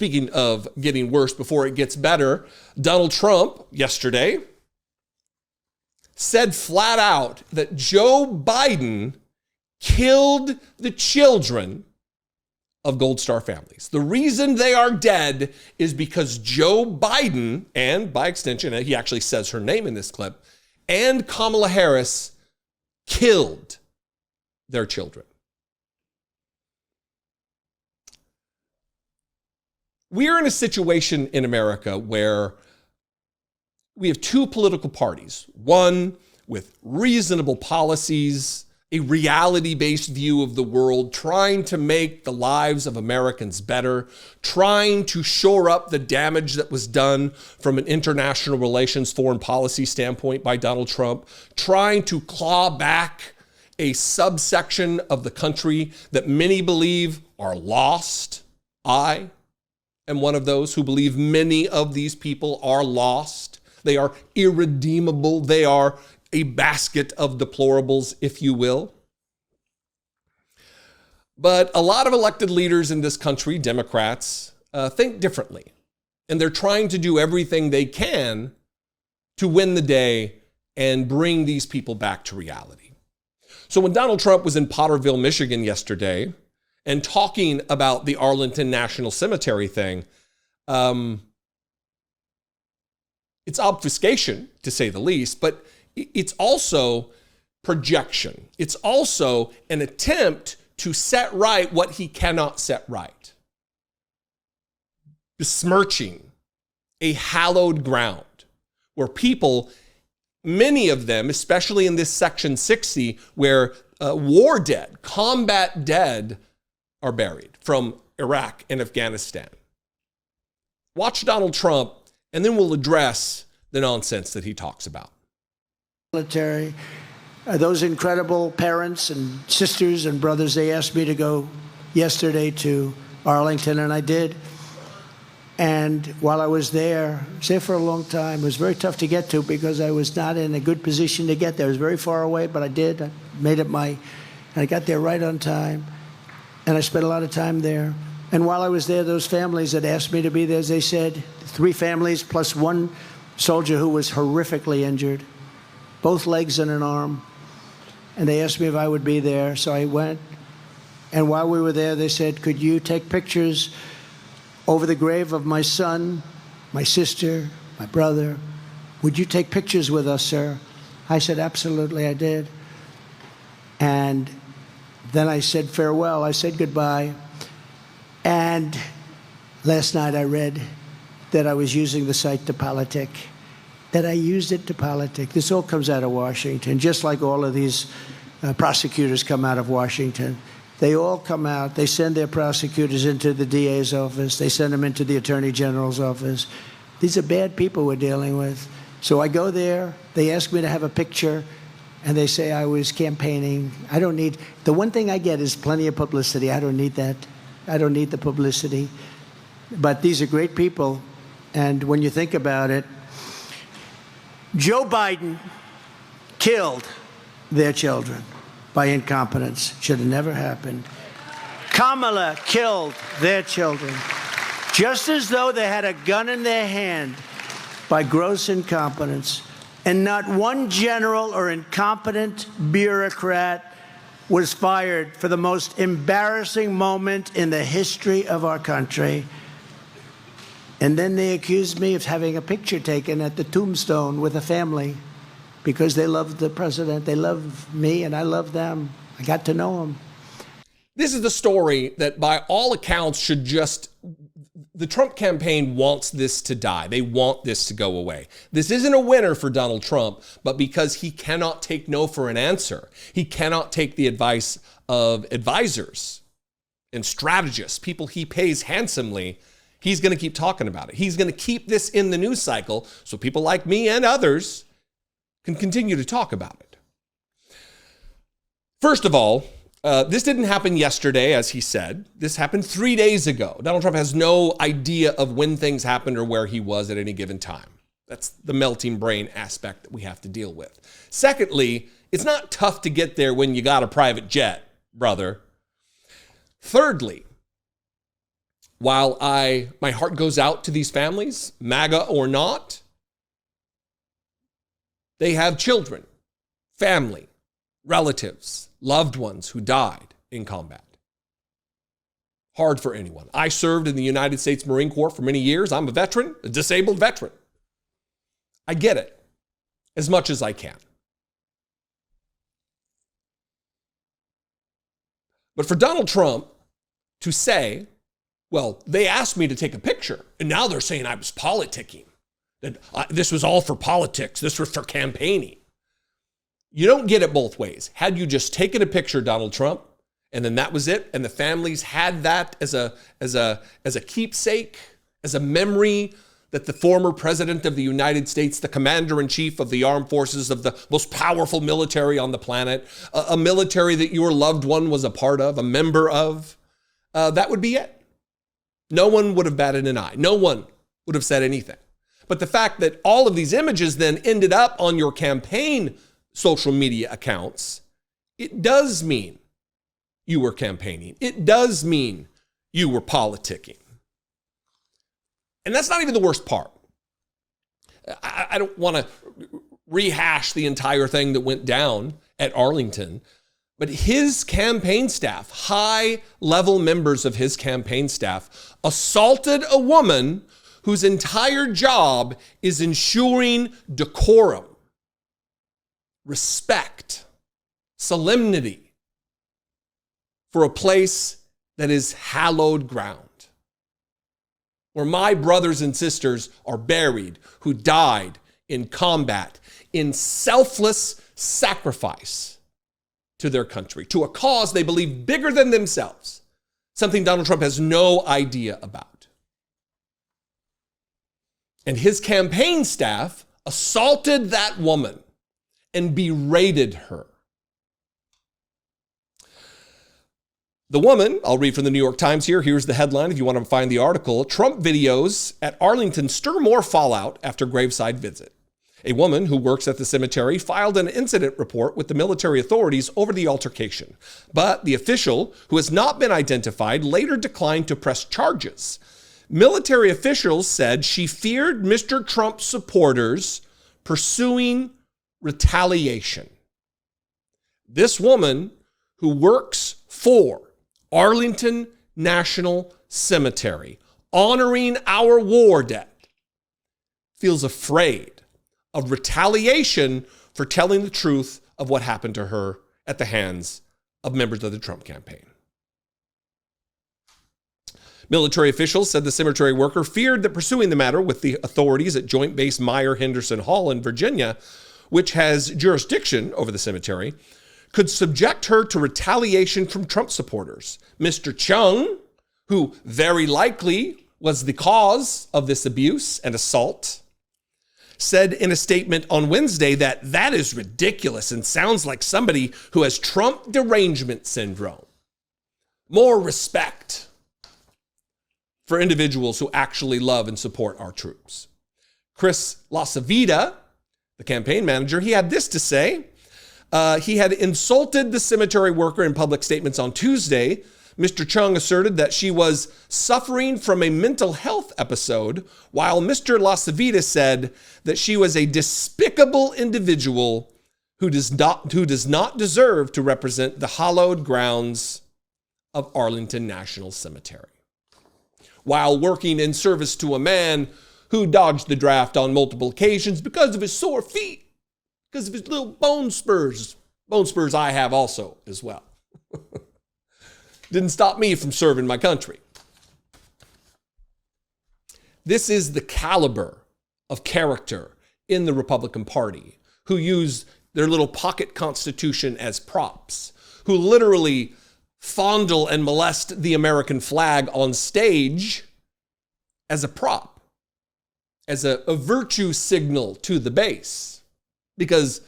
Speaking of getting worse before it gets better, Donald Trump yesterday said flat out that Joe Biden killed the children of Gold Star families. The reason they are dead is because Joe Biden, and by extension, he actually says her name in this clip, and Kamala Harris killed their children. We are in a situation in America where we have two political parties, one with reasonable policies, a reality-based view of the world, trying to make the lives of Americans better, trying to shore up the damage that was done from an international relations foreign policy standpoint by Donald Trump, trying to claw back a subsection of the country that many believe are lost. I am one of those who believe many of these people are lost. They are irredeemable. They are a basket of deplorables, if you will. But a lot of elected leaders in this country, Democrats, think differently. And they're trying to do everything they can to win the day and bring these people back to reality. So when Donald Trump was in Potterville, Michigan yesterday and talking about the Arlington National Cemetery thing, it's obfuscation, to say the least, but it's also projection. It's also an attempt to set right what he cannot set right. Besmirching a hallowed ground where people, many of them, especially in this Section 60, where war dead, combat dead are buried from Iraq and Afghanistan. Watch Donald Trump, and then we'll address the nonsense that he talks about. Military, those incredible parents and sisters and brothers, they asked me to go yesterday to Arlington, and I did. And while I was there, I was there for a long time. It was very tough to get to because I was not in a good position to get there. It was very far away, but I did. I made it and I got there right on time. And I spent a lot of time there. And while I was there, those families that asked me to be there, as they said, 3 families plus 1 soldier who was horrifically injured, both legs and an arm. And they asked me if I would be there, so I went. And while we were there, they said, could you take pictures over the grave of my son, my sister, my brother? Would you take pictures with us, sir? I said, absolutely, I did. And then I said farewell. I said goodbye. And last night I read that I was using the site to politic, that I used it to politic. This all comes out of Washington, just like all of these prosecutors come out of Washington. They all come out. They send their prosecutors into the DA's office. They send them into the Attorney General's office. These are bad people we're dealing with. So I go there. They ask me to have a picture, and they say I was campaigning. I don't need – the one thing I get is plenty of publicity. I don't need that. I don't need the publicity. But these are great people, and when you think about it, Joe Biden killed their children by incompetence. Should have never happened. Kamala killed their children, just as though they had a gun in their hand, by gross incompetence. And not one general or incompetent bureaucrat was fired for the most embarrassing moment in the history of our country. And then they accused me of having a picture taken at the tombstone with a family because they love the president. They love me, and I love them. I got to know them. This is the story that, by all accounts, should just... The Trump campaign wants this to die. They want this to go away. This isn't a winner for Donald Trump, but because he cannot take no for an answer, he cannot take the advice of advisors and strategists, people he pays handsomely, he's going to keep talking about it. He's going to keep this in the news cycle so people like me and others can continue to talk about it. First of all, this didn't happen yesterday, as he said. This happened 3 days ago. Donald Trump has no idea of when things happened or where he was at any given time. That's the melting brain aspect that we have to deal with. Secondly, it's not tough to get there when you got a private jet, brother. Thirdly, while my heart goes out to these families, MAGA or not, they have children, family, relatives, loved ones who died in combat. Hard for anyone. I served in the United States Marine Corps for many years. I'm a veteran, a disabled veteran. I get it as much as I can. But for Donald Trump to say, well, they asked me to take a picture, and now they're saying I was politicking, that this was all for politics, this was for campaigning. You don't get it both ways. Had you just taken a picture, Donald Trump, and then that was it, and the families had that as a keepsake, as a memory that the former president of the United States, the commander-in-chief of the armed forces of the most powerful military on the planet, a military that your loved one was a part of, a member of, that would be it. No one would have batted an eye. No one would have said anything. But the fact that all of these images then ended up on your campaign social media accounts, it does mean you were campaigning. It does mean you were politicking. And that's not even the worst part. I don't want to rehash the entire thing that went down at Arlington, but his campaign staff, high-level members of his campaign staff, assaulted a woman whose entire job is ensuring decorum, respect, solemnity for a place that is hallowed ground, where my brothers and sisters are buried who died in combat, in selfless sacrifice to their country, to a cause they believe bigger than themselves, something Donald Trump has no idea about. And his campaign staff assaulted that woman and berated her. The woman, I'll read from the New York Times here. Here's the headline if you want to find the article. Trump videos at Arlington stir more fallout after graveside visit. A woman who works at the cemetery filed an incident report with the military authorities over the altercation. But the official, who has not been identified, later declined to press charges. Military officials said she feared Mr. Trump's supporters pursuing retaliation. This woman, who works for Arlington National Cemetery, honoring our war debt, feels afraid of retaliation for telling the truth of what happened to her at the hands of members of the Trump campaign. Military officials said the cemetery worker feared that pursuing the matter with the authorities at Joint Base Meier-Henderson Hall in Virginia, which has jurisdiction over the cemetery, could subject her to retaliation from Trump supporters. Mr. Chung, who very likely was the cause of this abuse and assault, said in a statement on Wednesday that that is ridiculous and sounds like somebody who has Trump derangement syndrome. More respect for individuals who actually love and support our troops. Chris LaCivita, the campaign manager, he had this to say. He had insulted the cemetery worker in public statements on Tuesday. Mr. Chung asserted that she was suffering from a mental health episode, while Mr. LaCivita said that she was a despicable individual who does not deserve to represent the hallowed grounds of Arlington National Cemetery. While working in service to a man who dodged the draft on multiple occasions because of his sore feet, because of his little bone spurs. Bone spurs I have also as well. Didn't stop me from serving my country. This is the caliber of character in the Republican Party, who use their little pocket constitution as props, who literally fondle and molest the American flag on stage as a prop, as a virtue signal to the base. Because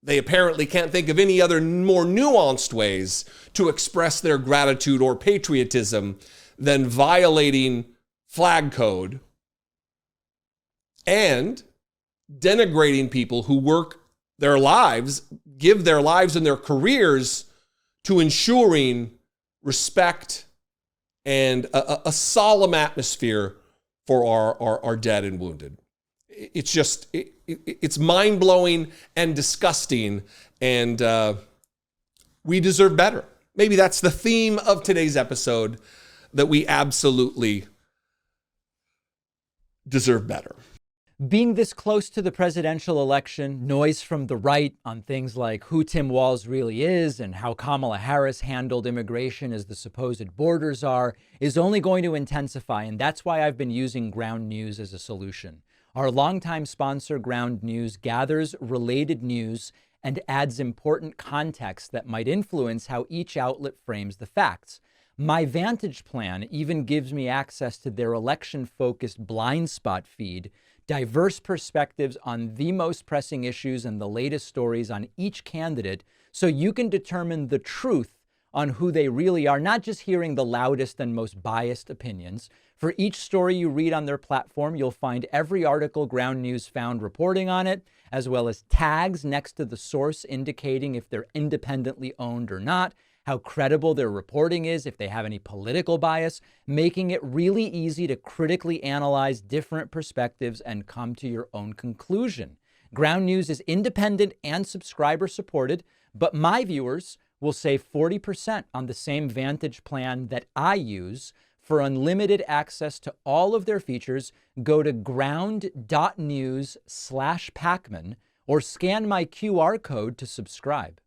they apparently can't think of any other more nuanced ways to express their gratitude or patriotism than violating flag code and denigrating people who work their lives, give their lives and their careers to ensuring respect and a solemn atmosphere for our dead and wounded. It's just, it's mind-blowing and disgusting, and we deserve better. Maybe that's the theme of today's episode, that we absolutely deserve better. Being this close to the presidential election, noise from the right on things like who Tim Walz really is and how Kamala Harris handled immigration as the supposed borders are, is only going to intensify, and that's why I've been using Ground News as a solution. Our longtime sponsor, Ground News, gathers related news and adds important context that might influence how each outlet frames the facts. My Vantage plan even gives me access to their election-focused blind spot feed, diverse perspectives on the most pressing issues and the latest stories on each candidate, so you can determine the truth on who they really are, not just hearing the loudest and most biased opinions. For each story you read on their platform, you'll find every article Ground News found reporting on it, as well as tags next to the source indicating if they're independently owned or not, how credible their reporting is, if they have any political bias, making it really easy to critically analyze different perspectives and come to your own conclusion. Ground News is independent and subscriber supported, but my viewers will save 40% on the same Vantage plan that I use. For unlimited access to all of their features, go to ground.news/Pacman or scan my QR code to subscribe.